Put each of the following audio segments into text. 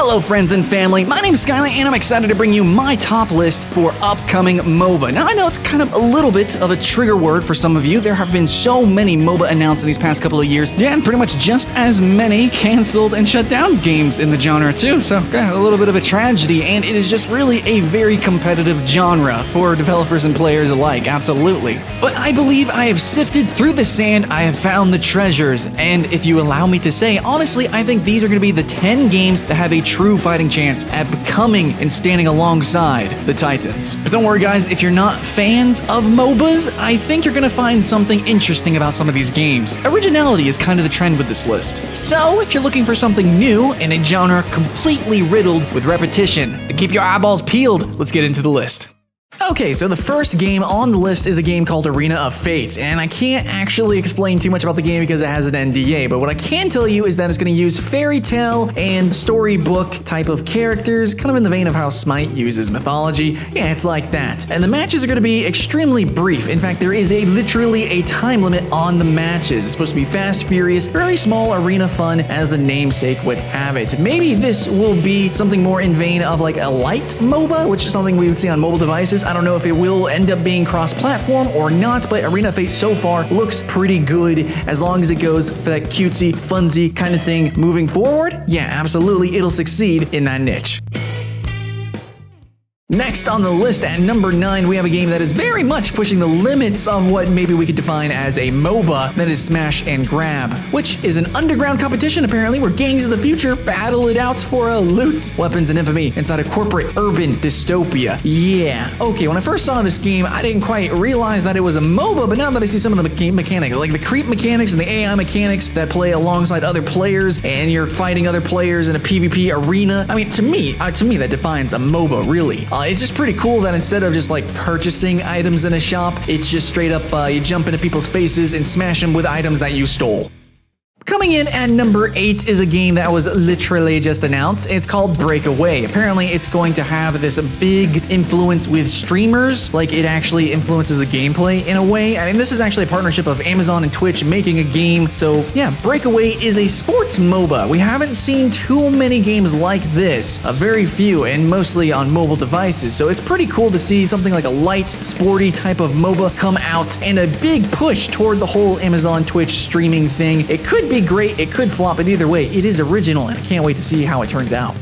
Hello friends and family, my name's Skylar and I'm excited to bring you my top list for upcoming MOBA. Now I know it's kind of a little bit of a trigger word for some of you. There have been so many MOBA announced in these past couple of years, and pretty much just as many canceled and shut down games in the genre too. So a little bit of a tragedy, and it is just really a very competitive genre for developers and players alike, absolutely. But I believe I have sifted through the sand, I have found the treasures, and if you allow me to say, honestly, I think these are going to be the 10 games that have a true fighting chance at becoming and standing alongside the Titans. But don't worry guys, if you're not fans of MOBAs, I think you're gonna find something interesting about some of these games. Originality is kind of the trend with this list. So if you're looking for something new in a genre completely riddled with repetition, and keep your eyeballs peeled, let's get into the list. Okay, so the first game on the list is a game called Arena of Fate, and I can't actually explain too much about the game because it has an NDA, but what I can tell you is that it's going to use fairy tale and storybook type of characters, kind of in the vein of how Smite uses mythology. Yeah, it's like that. And the matches are going to be extremely brief. In fact, there is literally a time limit on the matches. It's supposed to be fast, furious, very small arena fun, as the namesake would have it. Maybe this will be something more in vein of like a light MOBA, which is something we would see on mobile devices. I don't know if it will end up being cross-platform or not, but Arena of Fate so far looks pretty good as long as it goes for that cutesy, funsy kind of thing moving forward. Yeah, absolutely, it'll succeed in that niche. Next on the list at number 9, we have a game that is very much pushing the limits of what maybe we could define as a MOBA, that is Smash and Grab, which is an underground competition apparently where gangs of the future battle it out for loot, weapons, and infamy inside a corporate urban dystopia. Yeah. Okay, when I first saw this game, I didn't quite realize that it was a MOBA, but now that I see some of the mechanics, like the creep mechanics and the AI mechanics that play alongside other players, and you're fighting other players in a PvP arena, I mean, to me that defines a MOBA, really. It's just pretty cool that instead of just like purchasing items in a shop, it's just straight up you jump into people's faces and smash them with items that you stole. Coming in at number 8 is a game that was literally just announced. It's called Breakaway. Apparently, it's going to have this big influence with streamers. Like, it actually influences the gameplay in a way. I mean, this is actually a partnership of Amazon and Twitch making a game. So, yeah, Breakaway is a sports MOBA. We haven't seen too many games like this. Very few, and mostly on mobile devices. So, it's pretty cool to see something like a light, sporty type of MOBA come out, and a big push toward the whole Amazon Twitch streaming thing. It could be great, it could flop, but either way, it is original, and I can't wait to see how it turns out.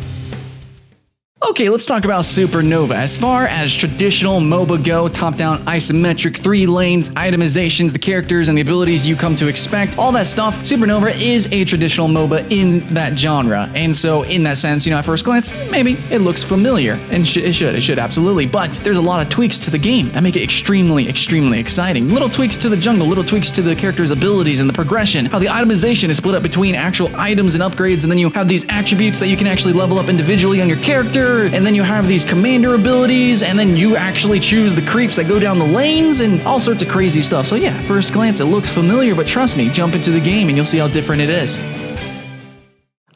Okay, let's talk about Supernova. As far as traditional MOBA go, top-down isometric, 3 lanes, itemizations, the characters and the abilities you come to expect, all that stuff, Supernova is a traditional MOBA in that genre. And so, in that sense, you know, at first glance, maybe it looks familiar, and it should, absolutely. But there's a lot of tweaks to the game that make it extremely, extremely exciting. Little tweaks to the jungle, little tweaks to the character's abilities and the progression, how the itemization is split up between actual items and upgrades, and then you have these attributes that you can actually level up individually on your character, and then you have these commander abilities, and then you actually choose the creeps that go down the lanes, and all sorts of crazy stuff. So yeah, first glance it looks familiar, but trust me, jump into the game and you'll see how different it is.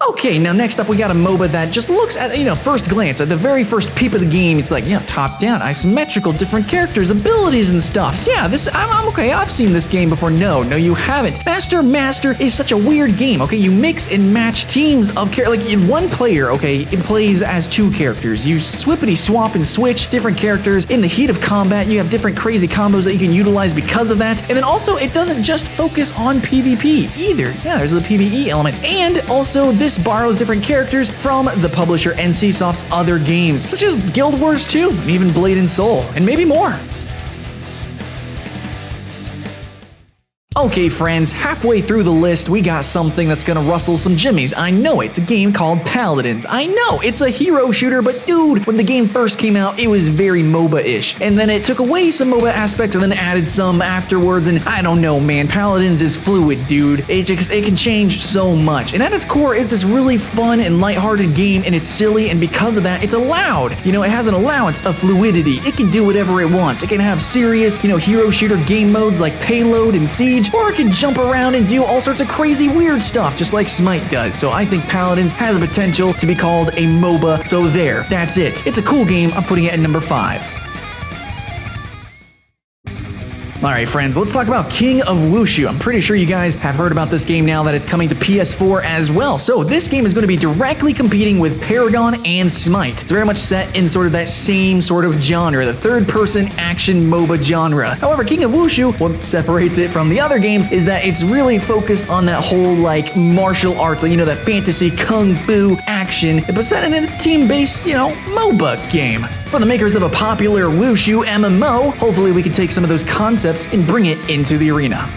Okay, now next up we got a MOBA that just looks at, you know, first glance, at the very first peep of the game, it's like, you know, top-down, isometrical, different characters, abilities and stuff. So yeah, I'm okay, I've seen this game before. No, you haven't. Master is such a weird game, okay? You mix and match teams of characters, like in one player, okay, it plays as 2 characters. You swippity swap and switch different characters. In the heat of combat, you have different crazy combos that you can utilize because of that. And then also, it doesn't just focus on PvP either. Yeah, there's the PvE element. And also, this borrows different characters from the publisher NCSoft's other games, such as Guild Wars 2, and even Blade and Soul, and maybe more. Okay friends, halfway through the list, we got something that's gonna rustle some jimmies. I know it's a game called Paladins. I know, it's a hero shooter, but dude, when the game first came out, it was very MOBA-ish. And then it took away some MOBA aspects and then added some afterwards, and I don't know, man, Paladins is fluid, dude. It can change so much. And at its core, it's this really fun and lighthearted game, and it's silly, and because of that, it's allowed. You know, it has an allowance of fluidity. It can do whatever it wants. It can have serious, you know, hero shooter game modes like Payload and Siege, or it can jump around and do all sorts of crazy weird stuff, just like Smite does. So I think Paladins has the potential to be called a MOBA, so there, that's it. It's a cool game, I'm putting it at number 5. Alright friends, let's talk about King of Wushu. I'm pretty sure you guys have heard about this game now that it's coming to PS4 as well. So this game is going to be directly competing with Paragon and Smite. It's very much set in sort of that same sort of genre, the third-person action MOBA genre. However, King of Wushu, what separates it from the other games is that it's really focused on that whole like martial arts, like, you know, that fantasy kung fu action, but set in a team-based, you know, MOBA game. For the makers of a popular Wushu MMO, hopefully we can take some of those concepts and bring it into the arena.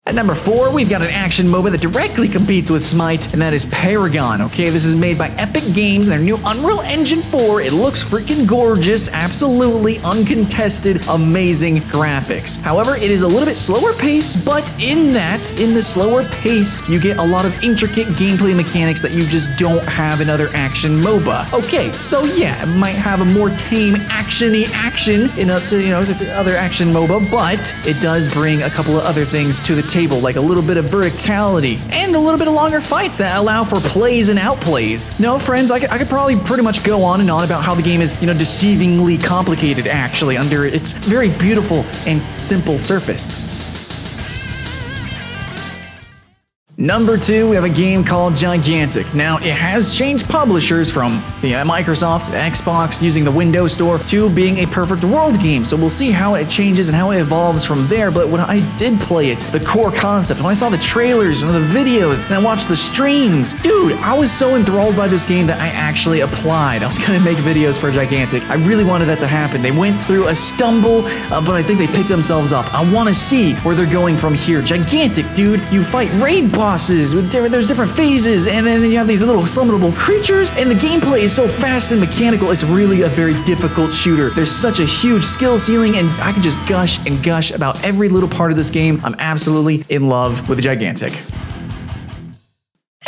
At number 4, we've got an action MOBA that directly competes with Smite, and that is Paragon. Okay, this is made by Epic Games and their new Unreal Engine 4. It looks freaking gorgeous, absolutely uncontested, amazing graphics. However, it is a little bit slower paced, but in the slower paced, you get a lot of intricate gameplay mechanics that you just don't have in other action MOBA. Okay, so yeah, it might have a more tame actiony action in other action MOBA, but it does bring a couple of other things to the table, like a little bit of verticality and a little bit of longer fights that allow for plays and outplays. No, friends, I could probably pretty much go on and on about how the game is, you know, deceivingly complicated actually under its very beautiful and simple surface. Number 2, we have a game called Gigantic. Now, it has changed publishers from Microsoft, Xbox, using the Windows Store, to being a perfect world game. So we'll see how it changes and how it evolves from there. But when I did play it, the core concept, when I saw the trailers and the videos, and I watched the streams, dude, I was so enthralled by this game that I actually applied. I was gonna make videos for Gigantic. I really wanted that to happen. They went through a stumble, but I think they picked themselves up. I want to see where they're going from here. Gigantic, dude, you fight raid bosses with there's different phases, and then you have these little summonable creatures, and the gameplay is so fast and mechanical. It's really a very difficult shooter. There's such a huge skill ceiling, and I can just gush and gush about every little part of this game. I'm absolutely in love with Gigantic.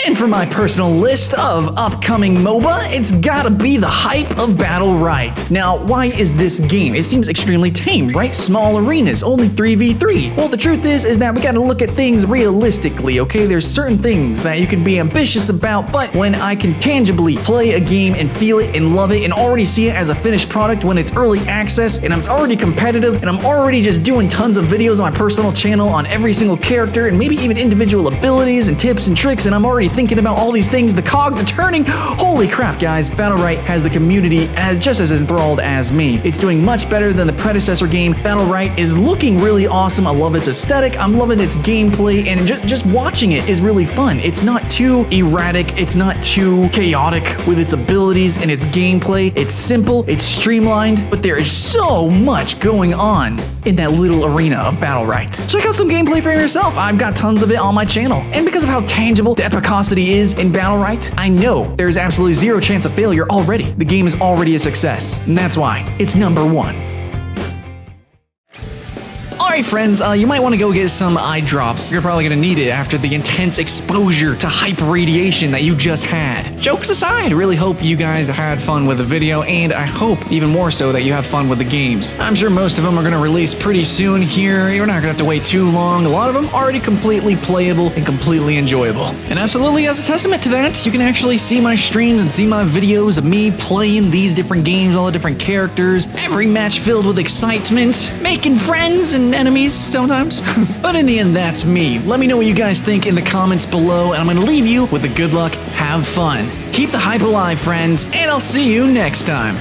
And for my personal list of upcoming MOBA, it's gotta be the hype of Battlerite. Now, why is this game? It seems extremely tame, right? Small arenas, only 3v3. Well, the truth is that we gotta look at things realistically, okay? There's certain things that you can be ambitious about, but when I can tangibly play a game and feel it and love it and already see it as a finished product when it's early access and I'm already competitive and I'm already just doing tons of videos on my personal channel on every single character and maybe even individual abilities and tips and tricks, and I'm already thinking about all these things, the cogs are turning. Holy crap, guys. Battlerite has the community just as enthralled as me. It's doing much better than the predecessor game. Battlerite is looking really awesome. I love its aesthetic. I'm loving its gameplay, and just watching it is really fun. It's not too erratic. It's not too chaotic with its abilities and its gameplay. It's simple. It's streamlined, but there is so much going on in that little arena of Battlerite. Check out some gameplay for yourself. I've got tons of it on my channel. And because of how tangible the epicosity is in Battlerite, I know there's absolutely zero chance of failure already. The game is already a success, and that's why it's number 1. Alright friends, you might want to go get some eye drops. You're probably going to need it after the intense exposure to hype radiation that you just had. Jokes aside, I really hope you guys had fun with the video, and I hope even more so that you have fun with the games. I'm sure most of them are going to release pretty soon here. You're not going to have to wait too long. A lot of them already completely playable and completely enjoyable. And absolutely, as a testament to that, you can actually see my streams and see my videos of me playing these different games, all the different characters, every match filled with excitement, making friends and enemies sometimes. But in the end, that's me. Let me know what you guys think in the comments below, and I'm going to leave you with a good luck, have fun. Keep the hype alive, friends, and I'll see you next time.